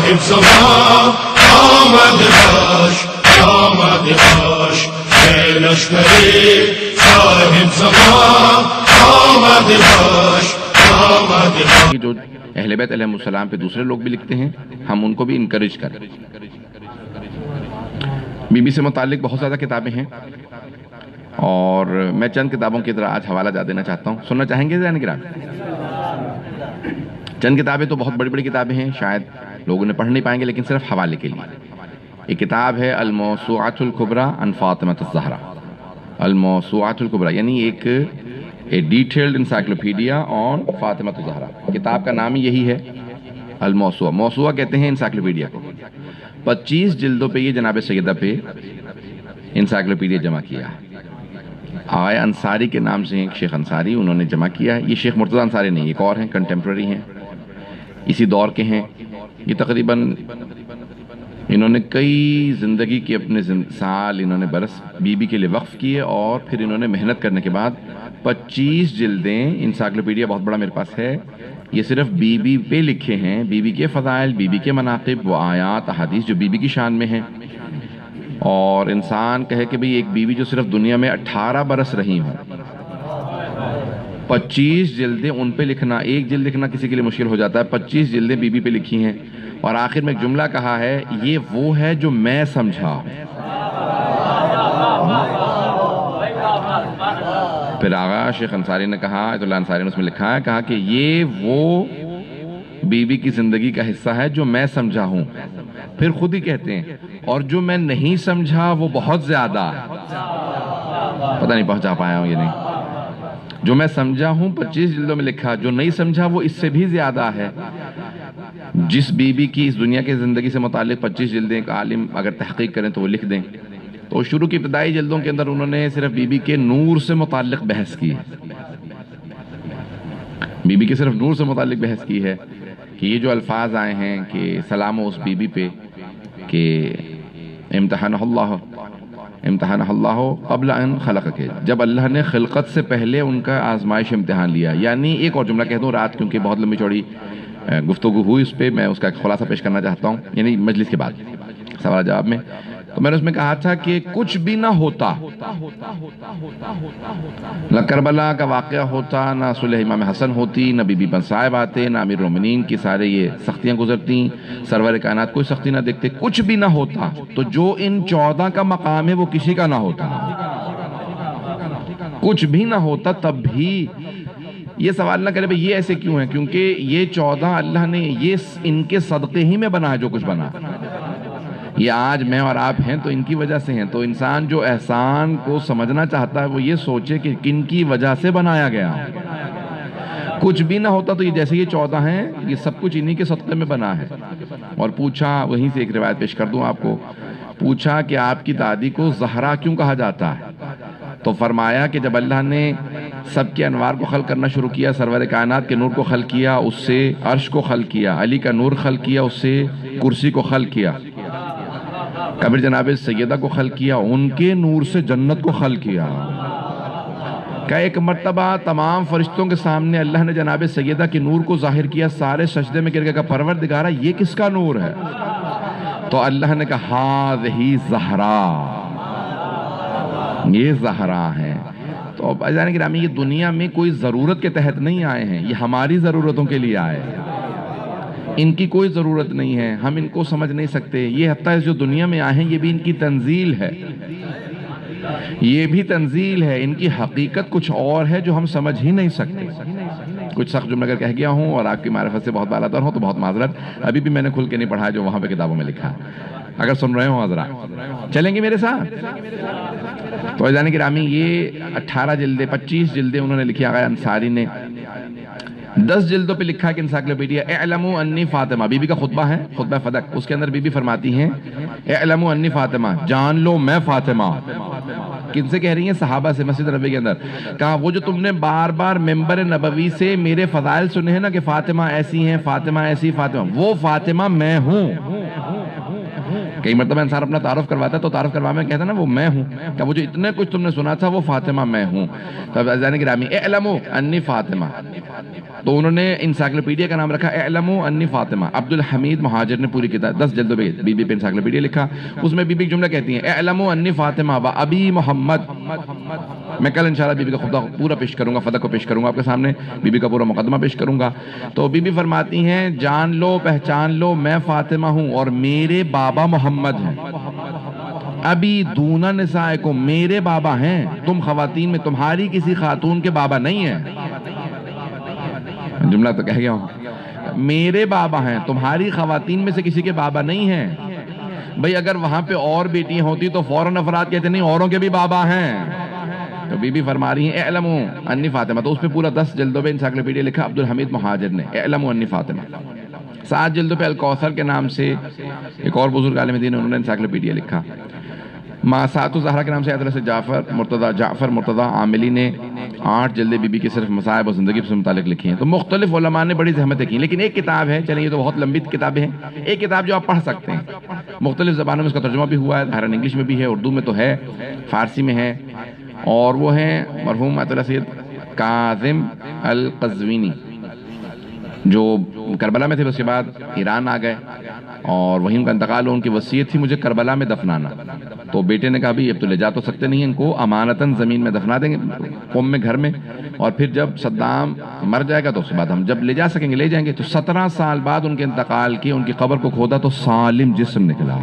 صاحب زمان آمد باش، آمد باش، اے لشکری صاحب زمان آمد باش، آمد باش۔ جو اہل بیت علیہ السلام پہ دوسرے لوگ بھی لکھتے ہیں، ہم ان کو بھی انکریج کریں۔ بی بی سے متعلق بہت زیادہ کتابیں ہیں، اور میں چند کتابوں کی طرح آج حوالہ جا دینا چاہتا ہوں۔ سننا چاہیں گے ذہن گرامی؟ چند کتابیں تو بہت بڑی بڑی کتابیں ہیں، شاید لوگوں نے پڑھ نہیں پائیں گے، لیکن صرف حوالے کے لیے۔ ایک کتاب ہے الموسوعۃ الکبریٰ عن فاطمۃ الزہرا۔ الموسوعۃ الکبریٰ یعنی ایک ڈیٹیلڈ انسائکلوپیڈیا آن فاطمۃ الزہرا۔ کتاب کا نام ہی یہی ہے، الموسوعہ۔ موسوعہ کہتے ہیں انسائکلوپیڈیا کو۔ 25 جلدوں پہ یہ جناب سیدہ پہ انسائکلوپیڈیا جمع کیا ہے۔ آقا انصاری کے نام سے ایک شیخ انصاری انہوں نے جمع کیا ہے۔ یہ شیخ مرتضیٰ انصاری نہیں، ایک اور ہیں، کنٹمپرری ہیں، اسی دور کے ہیں۔ یہ تقریباً انہوں نے کئی زندگی کے اپنے سال، انہوں نے برس بی بی کے لیے وقف کیے، اور پھر انہوں نے محنت کرنے کے بعد 25 جلدیں انسائکلوپیڈیا بہت بڑا میرے پاس ہے، یہ صرف بی بی پہ لکھے ہیں، بی بی کے فضائل، بی بی کے مناقب، وہ آیات احادیث جو بی بی کی شان میں ہیں۔ اور انسان کہے کہ بھئی ایک بیوی جو صرف دنیا میں 18 برس رہی ہوں، 25 جلدیں ان پہ لکھنا، ایک جلد لکھنا کسی کے لیے مشکل ہو جاتا ہے، 25 جلدیں بی بی پہ لکھی ہیں، اور آخر میں ایک جملہ کہا ہے، یہ وہ ہے جو میں سمجھا۔ پھر آغا شیخ انصاری نے کہا، ایت اللہ انصاری نے اس میں لکھا ہے، کہا کہ یہ وہ بی بی کی زندگی کا حصہ ہے جو میں سمجھا ہوں۔ پھر خود ہی کہتے ہیں، اور جو میں نہیں سمجھا وہ بہت زیادہ ہے۔ پتہ نہیں پہنچا پایا ہوں یہ نہیں۔ جو میں سمجھا ہوں 25 جلدوں میں لکھا، جو نہیں سمجھا وہ اس سے بھی زیادہ ہے۔ جس بی بی کی اس دنیا کی زندگی سے متعلق 25 جلدیں ایک عالم اگر تحقیق کریں تو وہ لکھ دیں، تو شروع کی ابتدائی جلدوں کے اندر انہوں نے صرف بی بی کے نور سے متعلق بحث کی ہے، بی بی کے صرف نور سے متعلق بحث کی ہے، کہ یہ جو الفاظ آئے ہیں کہ سلام اس بی بی پہ کہ امتحانہ اللہ قبل ان خلق کے، جب اللہ نے خلقت سے پہلے ان کا آزمائش امتحان لیا۔ یعنی ایک اور جملہ کہہ دوں، رات کیونکہ بہت لمبی چوڑی گفتگو ہوئی اس پہ، میں اس کا ایک خلاصہ پیش کرنا چاہتا ہوں، یعنی مجلس کے بعد سوال جواب میں۔ تو میں نے اس میں کہا تھا کہ کچھ بھی نہ ہوتا، نہ کربلا کا واقعہ ہوتا، نہ صلح امام حسن ہوتی، نہ بی بی صاحب آتے، نہ امیر المومنین کی سارے یہ سختیاں گزرتی، سرور کائنات کوئی سختی نہ دیکھتے، کچھ بھی نہ ہوتا تو جو ان 14 کا مقام ہے وہ کسی کا نہ ہوتا۔ کچھ بھی نہ ہوتا تب بھی یہ سوال نہ کرے بھئی یہ ایسے کیوں ہے، کیونکہ یہ 14 اللہ نے یہ ان کے صدقے ہی میں بنا جو کچھ بنا۔ یہ آج میں اور آپ ہیں تو ان کی وجہ سے ہیں۔ تو انسان جو احسان کو سمجھنا چاہتا ہے وہ یہ سوچے کہ کن کی وجہ سے بنایا گیا۔ کچھ بھی نہ ہوتا تو یہ جیسے یہ 14 ہیں، یہ سب کچھ انہی کے صدقے میں بنا ہے۔ اور پوچھا، وہیں سے ایک روایت پیش کر دوں آپ کو، پوچھا کہ آپ کی دادی کو زہرا کیوں کہا جاتا ہے؟ تو فرمایا کہ جب اللہ نے سب کے انوار کو خلق کرنا شروع کیا، سرور کائنات کے نور کو خلق کیا، اس سے عرش کو خلق کیا، علی کا نور خلق کیا، اس سے کرسی کو خلق کیا، کبیر جناب سیدہ کو خلق کیا، ان کے نور سے جنت کو خلق کیا۔ کہ ایک مرتبہ تمام فرشتوں کے سامنے اللہ نے جناب سیدہ کے نور کو ظاہر کیا، سارے سجدے میں گر گئے، کہا پروردگارہ یہ کس کا نور ہے؟ تو اللہ نے کہا ہاذہی زہرا، یہ زہرا ہے۔ تو عزیزان گرامی یہ دنیا میں کوئی ضرورت کے تحت نہیں آئے ہیں، یہ ہماری ضرورتوں کے لیے آئے ہیں، ان کی کوئی ضرورت نہیں ہے، ہم ان کو سمجھ نہیں سکتے۔ یہ حتیٰ جو دنیا میں آئے ہیں یہ بھی ان کی تنزیل ہے، یہ بھی تنزیل ہے، ان کی حقیقت کچھ اور ہے جو ہم سمجھ ہی نہیں سکتے۔ کچھ سخت جملہ اگر کہہ گیا ہوں اور آپ کی معرفت سے بہت بالا تر ہوں تو بہت معذرت، ابھی بھی میں نے کھل کے نہیں پڑھا جو وہاں پہ کتابوں میں لکھا ہے، اگر سن رہے ہوں حضرات چلیں گے میرے ساتھ۔ تو عزیزان گرامی یہ 18 جلدیں 25 جلدیں انہوں نے لکھی، آقا انصاری نے 10 جلدوں پہ لکھا کہ انسائکلوپیڈیا اعلموا انی فاطمہ، بی بی کا خطبہ ہے، خطبہ فدق، اس کے اندر بی بی فرماتی ہیں اعلموا انی فاطمہ، جان لو میں فاطمہ۔ کن سے کہہ رہی ہیں؟ صحابہ سے، مسجد نبوی کے اندر۔ کہا وہ جو تم نے بار بار ممبر نبوی سے میرے فضائل سنے ہیں نا کہ فاطمہ ایسی ہیں، فاطمہ ایسی، فاطمہ، وہ فاطمہ میں ہوں۔ کئی مرتبہ انسان اپنا تعارف کرواتا ہے تو تعارف کروانے میں کہتا ہے نا وہ میں ہوں، کہ وہ جو اتنے کچھ تم نے سنا تھا وہ فاطمہ میں ہوں. تب عزیزان گرامی اعلموا انی فاطمہ، تو انہوں نے انسائکلوپیڈیا کا نام رکھا اعلموا انی فاطمہ. عبد الحمید مہاجر نے پوری کتاب 10 جلدوں میں بی بی پہ انسائکلوپیڈیا لکھا، اس میں بی بی ایک جملہ کہتی ہیں اعلموا انی فاطمہ و ابی محمد. میں کل انشاءاللہ بی بی کا خطبہ پورا پیش کروں گا، فدق کو پیش کروں گا آپ کے سامنے، بی بی کا پورا مقدمہ پیش کروں گا. تو بی بی فرماتی ہیں جان لو پہچان لو میں فاطمہ ہوں اور میرے بابا محمد ہیں. ابھی دونا نسائکم، میرے بابا ہیں، تم خواتین میں تمہاری کسی خاتون کے بابا نہیں ہیں. جملہ تو کہہ گیا ہوں، میرے بابا ہیں، تمہاری خواتین میں سے کسی کے بابا نہیں ہیں. بھئی اگر وہاں پہ اور بیٹیاں ہوتی تو فوراً افراد کہتے نہیں اوروں کے بھی بابا ہیں. تو بی بی فرما رہی ہیں اعلموا انی فاطمہ. تو اس پہ پورا 10 جلدوں پہ انسائکلوپیڈیا لکھا عبد الحمید مہاجر نے اعلموا انی فاطمہ. 7 جلدوں پہ الکوثر کے نام سے ایک اور بزرگ عالم دین انہوں نے انسائکلوپیڈیا لکھا. ماسات الزہرا کے نام سے حضرت جعفر مرتضی عاملی نے 8 جلدیں بی بی کے صرف مصائب اور زندگی سے متعلق لکھی ہیں. تو مختلف علماء نے بڑی زحمتیں کی، لیکن ایک کتاب ہے، چلیں یہ تو بہت لمبی کتابیں ہیں، ایک کتاب جو آپ پڑھ سکتے ہیں، مختلف زبانوں میں اس کا ترجمہ بھی ہوا ہے، ظاہراً انگلش میں بھی ہے، اردو میں تو ہے، فارسی میں ہے، اور وہ ہیں مرحوم آیت اللہ سید کاظم القزوینی جو کربلا میں تھے، اس کے بعد ایران آ گئے اور وہیں ان کا انتقال ہو. ان کی وصیت تھی مجھے کربلا میں دفنانا، تو بیٹے نے کہا بھی اب تو لے جا تو سکتے نہیں ہیں، ان کو امانتاً زمین میں دفنا دیں گے قوم میں گھر میں، اور پھر جب صدام مر جائے گا تو اس کے بعد ہم جب لے جا سکیں گے لے جائیں گے. تو 17 سال بعد ان کے انتقال کی، ان کی قبر کو کھودا تو سالم جسم نکلا.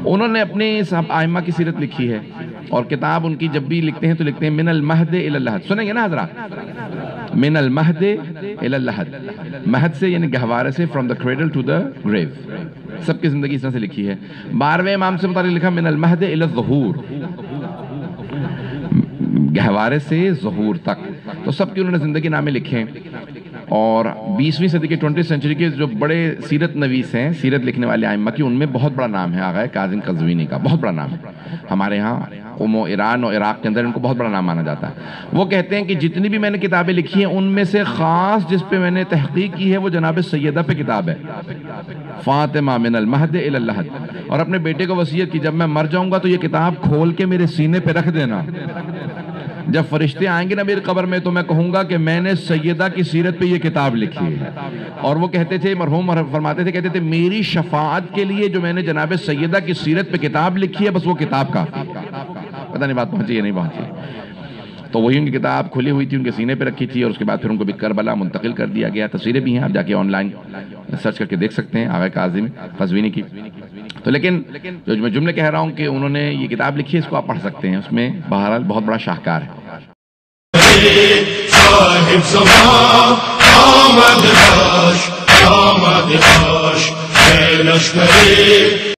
انہوں نے اپنے ائمہ کی سیرت لکھی ہے، اور کتاب ان کی جب بھی لکھتے ہیں تو لکھتے ہیں من المہد الی اللحد. سنیں گے نا حضرات، من المہد الی اللحد، مہد سے یعنی گہوارے سے، from the cradle to the grave. سب کی زندگی اس طرح سے لکھی ہے. 12ویں امام سے متعلق لکھا من المہد الی الظہور، گہوارے سے ظہور تک. تو سب کی انہوں نے زندگی نامے لکھے. اور 20ویں صدی کے 20th سینچری کے جو بڑے سیرت نویس ہیں، سیرت لکھنے والے ائمہ کی، ان میں بہت بڑا نام ہے آغا کاظم قزوینی کا، بہت بڑا نام ہے. ہمارے ہاں ایران اور عراق کے اندر ان کو بہت بڑا نام مانا جاتا ہے. وہ کہتے ہیں کہ جتنی بھی میں نے کتابیں لکھی ہیں ان میں سے خاص جس پہ میں نے تحقیق کی ہے وہ جناب سیدہ پہ کتاب ہے، فاطمہ من المہد الی اللحد. اور اپنے بیٹے کو وصیت کی جب میں مر جاؤں گا تو یہ کتاب کھول کے میرے سینے پہ رکھ دینا، جب فرشتے آئیں گے نا میری قبر میں تو میں کہوں گا کہ میں نے سیدہ کی سیرت پہ یہ کتاب لکھی ہے. اور وہ کہتے تھے، مرحوم فرماتے تھے، کہتے تھے میری شفاعت کے لیے جو میں نے جناب سیدہ کی سیرت پہ کتاب لکھی ہے بس وہ کتاب کافی. پتہ نہیں بات پہنچی یا نہیں پہنچی. تو وہی ان کی کتاب کھلی ہوئی تھی، ان کے سینے پہ رکھی تھی، اور اس کے بعد پھر ان کو بھی کربلا منتقل کر دیا گیا. تصویریں بھی ہیں، آپ جا کے آن لائن سرچ کر کے دیکھ سکتے ہیں آغا کاظم قزوینی کی. تو لیکن جو میں جملے کہہ رہا ہوں کہ انہوں نے یہ کتاب لکھی ہے، اس کو آپ پڑھ سکتے ہیں، اس میں بہرحال بہت بڑا شاہکار ہے. صاحب زمان آمد باش، آمد باش، اے لشکر